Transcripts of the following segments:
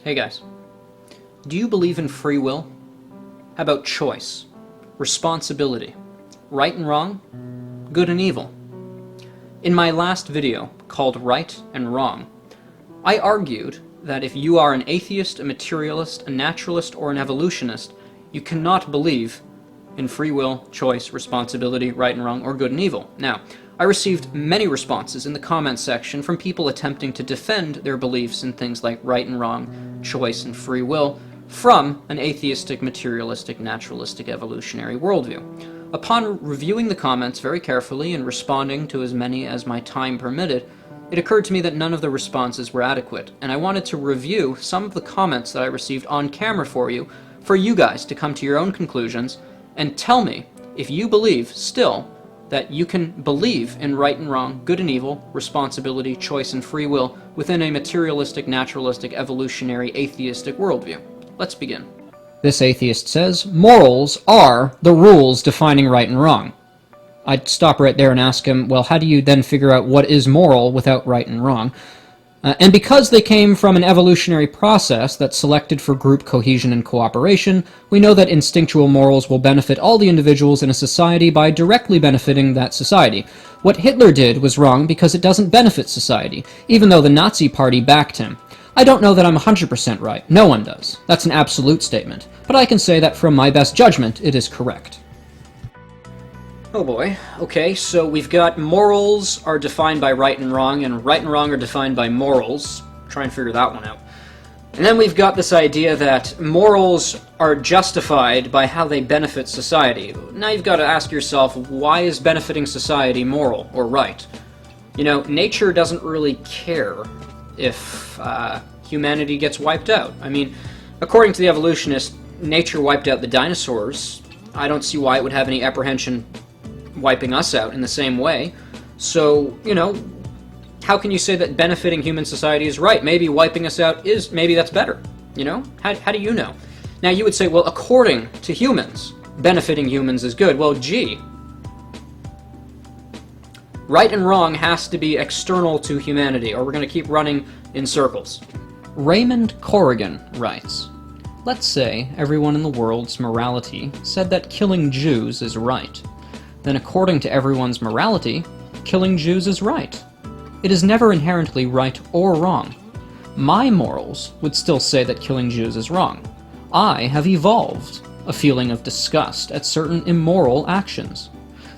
Hey guys, do you believe in free will? How about choice, responsibility, right and wrong, good and evil? In my last video, called Right and Wrong, I argued that if you are an atheist, a materialist, a naturalist, or an evolutionist, you cannot believe in free will, choice, responsibility, right and wrong, or good and evil. Now, I received many responses in the comments section from people attempting to defend their beliefs in things like right and wrong, choice, and free will from an atheistic, materialistic, naturalistic, evolutionary worldview. Upon reviewing the comments very carefully and responding to as many as my time permitted, it occurred to me that none of the responses were adequate, and I wanted to review some of the comments that I received on camera for you guys to come to your own conclusions and tell me if you believe still that you can believe in right and wrong, good and evil, responsibility, choice, and free will within a materialistic, naturalistic, evolutionary, atheistic worldview. Let's begin. This atheist says, morals are the rules defining right and wrong. I'd stop right there and ask him, well, how do you then figure out what is moral without right and wrong? And because they came from an evolutionary process that selected for group cohesion and cooperation, we know that instinctual morals will benefit all the individuals in a society by directly benefiting that society. What Hitler did was wrong because it doesn't benefit society, even though the Nazi Party backed him. I don't know that I'm 100% right. No one does. That's an absolute statement. But I can say that from my best judgment, it is correct. Oh boy. Okay, so we've got morals are defined by right and wrong are defined by morals. Try and figure that one out. And then we've got this idea that morals are justified by how they benefit society. Now you've got to ask yourself, why is benefiting society moral or right? You know, nature doesn't really care if humanity gets wiped out. I mean, according to the evolutionist, nature wiped out the dinosaurs. I don't see why it would have any apprehension wiping us out in the same way. So, you know, how can you say that benefiting human society is right? Maybe wiping us out maybe that's better, you know? How do you know? Now you would say, well, according to humans, benefiting humans is good. Well, gee, right and wrong has to be external to humanity, or we're going to keep running in circles. Raymond Corrigan writes, let's say everyone in the world's morality said that killing Jews is right. Then according to everyone's morality, killing Jews is right. It is never inherently right or wrong. My morals would still say that killing Jews is wrong. I have evolved a feeling of disgust at certain immoral actions.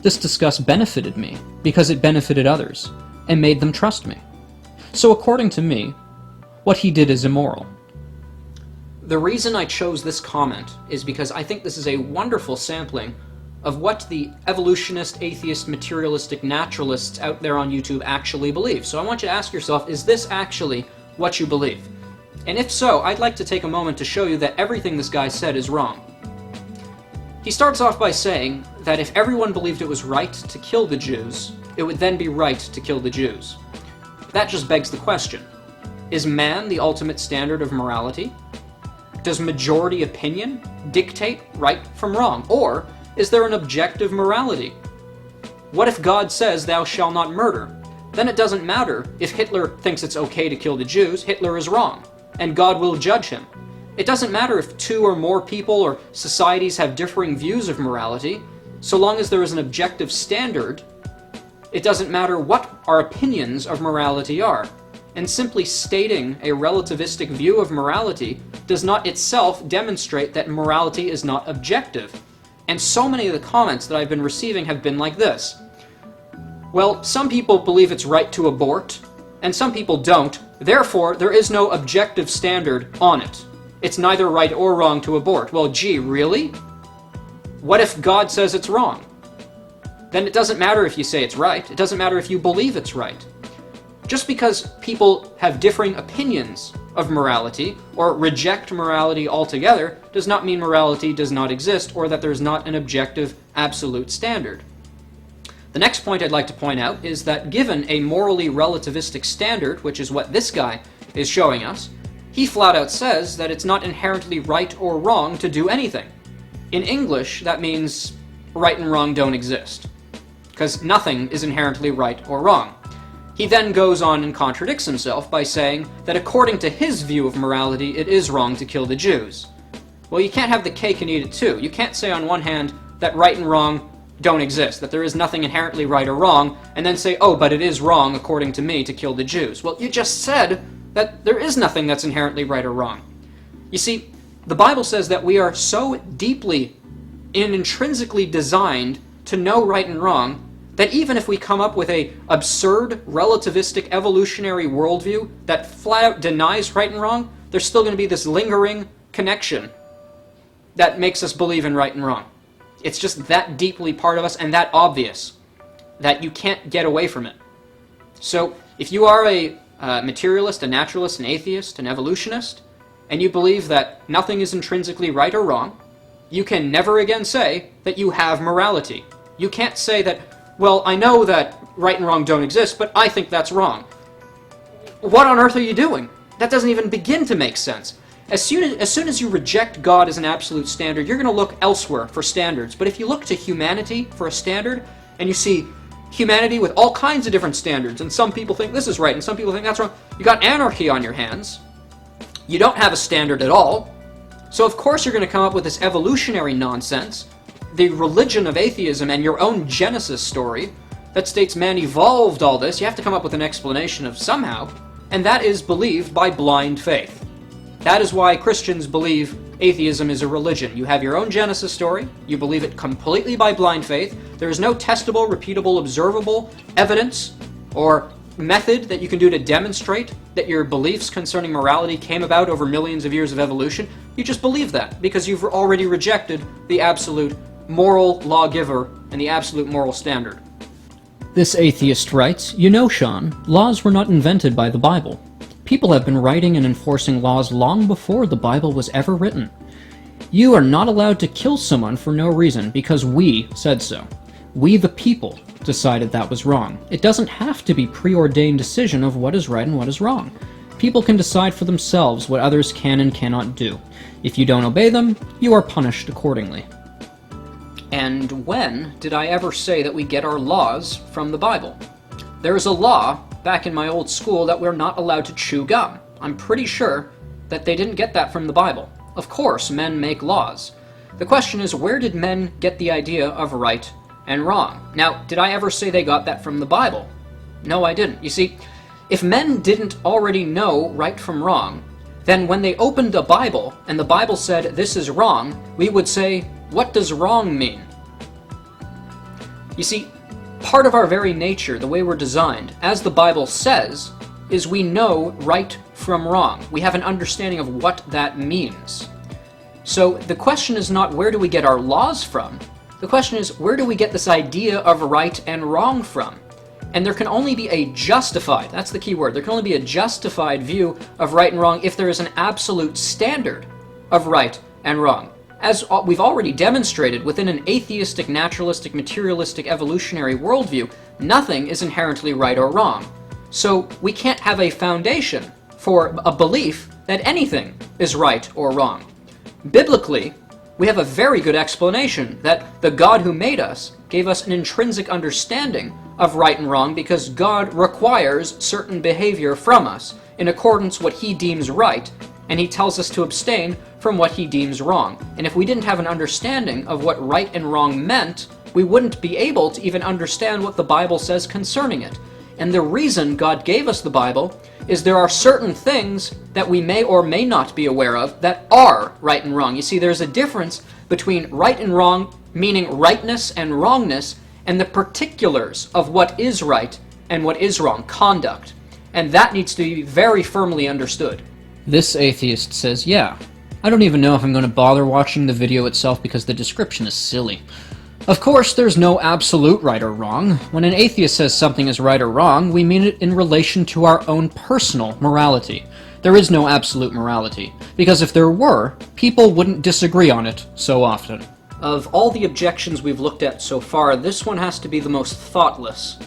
This disgust benefited me because it benefited others and made them trust me. So according to me, what he did is immoral. The reason I chose this comment is because I think this is a wonderful sampling of what the evolutionist, atheist, materialistic naturalists out there on YouTube actually believe. So I want you to ask yourself, is this actually what you believe? And if so, I'd like to take a moment to show you that everything this guy said is wrong. He starts off by saying that if everyone believed it was right to kill the Jews, it would then be right to kill the Jews. That just begs the question, is man the ultimate standard of morality? Does majority opinion dictate right from wrong? Or is there an objective morality? What if God says, thou shalt not murder? Then it doesn't matter if Hitler thinks it's okay to kill the Jews. Hitler is wrong, and God will judge him. It doesn't matter if two or more people or societies have differing views of morality. So long as there is an objective standard, it doesn't matter what our opinions of morality are. And simply stating a relativistic view of morality does not itself demonstrate that morality is not objective. And so many of the comments that I've been receiving have been like this. Well, some people believe it's right to abort, and some people don't. Therefore, there is no objective standard on it. It's neither right or wrong to abort. Well, gee, really? What if God says it's wrong? Then it doesn't matter if you say it's right. It doesn't matter if you believe it's right. Just because people have differing opinions of morality or reject morality altogether does not mean morality does not exist or that there's not an objective absolute standard. The next point I'd like to point out is that given a morally relativistic standard, which is what this guy is showing us, he flat out says that it's not inherently right or wrong to do anything. In English, that means right and wrong don't exist, because nothing is inherently right or wrong. He then goes on and contradicts himself by saying that according to his view of morality, it is wrong to kill the Jews. Well, you can't have the cake and eat it too. You can't say on one hand that right and wrong don't exist, that there is nothing inherently right or wrong, and then say, oh, but it is wrong, according to me, to kill the Jews. Well, you just said that there is nothing that's inherently right or wrong. You see, the Bible says that we are so deeply and intrinsically designed to know right and wrong that even if we come up with a absurd, relativistic, evolutionary worldview that flat out denies right and wrong, there's still going to be this lingering connection that makes us believe in right and wrong. It's just that deeply part of us and that obvious that you can't get away from it. So if you are a materialist, a naturalist, an atheist, an evolutionist, and you believe that nothing is intrinsically right or wrong, you can never again say that you have morality. You can't say that, well, I know that right and wrong don't exist, but I think that's wrong. What on earth are you doing? That doesn't even begin to make sense. As soon as you reject God as an absolute standard, you're going to look elsewhere for standards. But if you look to humanity for a standard, and you see humanity with all kinds of different standards, and some people think this is right, and some people think that's wrong, you got anarchy on your hands. You don't have a standard at all. So of course you're going to come up with this evolutionary nonsense, the religion of atheism, and your own Genesis story that states man evolved all this. You have to come up with an explanation of somehow, and that is believed by blind faith. That is why Christians believe atheism is a religion. You have your own Genesis story, you believe it completely by blind faith, there is no testable, repeatable, observable evidence or method that you can do to demonstrate that your beliefs concerning morality came about over millions of years of evolution. You just believe that because you've already rejected the absolute moral lawgiver and the absolute moral standard. This atheist writes, "You know, Sean, laws were not invented by the Bible. People have been writing and enforcing laws long before the Bible was ever written. You are not allowed to kill someone for no reason because we said so. We, the people, decided that was wrong. It doesn't have to be preordained decision of what is right and what is wrong. People can decide for themselves what others can and cannot do. If you don't obey them, you are punished accordingly." And when did I ever say that we get our laws from the Bible? There is a law back in my old school that we're not allowed to chew gum. I'm pretty sure that they didn't get that from the Bible. Of course, men make laws. The question is, where did men get the idea of right and wrong? Now, did I ever say they got that from the Bible? No, I didn't. You see, if men didn't already know right from wrong, then when they opened the Bible and the Bible said this is wrong, we would say, what does wrong mean? You see, part of our very nature, the way we're designed, as the Bible says, is we know right from wrong. We have an understanding of what that means. So the question is not where do we get our laws from? The question is where do we get this idea of right and wrong from? And there can only be a justified, that's the key word, there can only be a justified view of right and wrong if there is an absolute standard of right and wrong. As we've already demonstrated, within an atheistic, naturalistic, materialistic, evolutionary worldview, nothing is inherently right or wrong. So we can't have a foundation for a belief that anything is right or wrong. Biblically, we have a very good explanation that the God who made us gave us an intrinsic understanding of right and wrong because God requires certain behavior from us in accordance with what he deems right, and he tells us to abstain from what he deems wrong. And if we didn't have an understanding of what right and wrong meant, we wouldn't be able to even understand what the Bible says concerning it. And the reason God gave us the Bible is there are certain things that we may or may not be aware of that are right and wrong. You see, there's a difference between right and wrong, meaning rightness and wrongness, and the particulars of what is right and what is wrong, conduct. And that needs to be very firmly understood. This atheist says, "Yeah, I don't even know if I'm going to bother watching the video itself because the description is silly. Of course, there's no absolute right or wrong. When an atheist says something is right or wrong, we mean it in relation to our own personal morality. There is no absolute morality, because if there were, people wouldn't disagree on it so often." Of all the objections we've looked at so far, this one has to be the most thoughtless.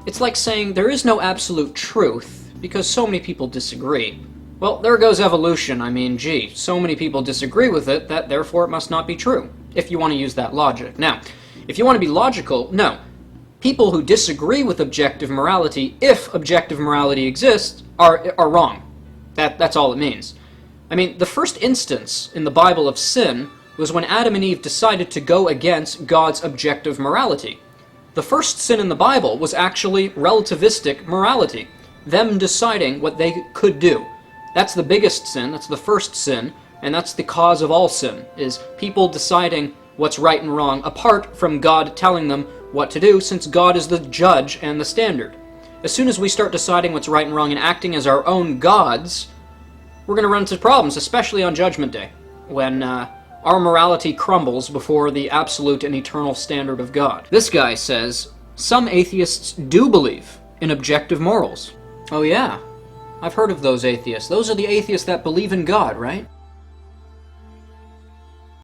It's like saying there is no absolute truth because so many people disagree. Well, there goes evolution. I mean, gee, so many people disagree with it that therefore it must not be true, if you want to use that logic. Now, if you want to be logical, no. people who disagree with objective morality, if objective morality exists, are wrong. That's all it means. I mean, the first instance in the Bible of sin was when Adam and Eve decided to go against God's objective morality. The first sin in the Bible was actually relativistic morality, them deciding what they could do. That's the biggest sin, that's the first sin, and that's the cause of all sin, is people deciding what's right and wrong apart from God telling them what to do, since God is the judge and the standard. As soon as we start deciding what's right and wrong and acting as our own gods, we're going to run into problems, especially on Judgment Day, when our morality crumbles before the absolute and eternal standard of God. This guy says, some atheists do believe in objective morals. Oh yeah, I've heard of those atheists. Those are the atheists that believe in God, right?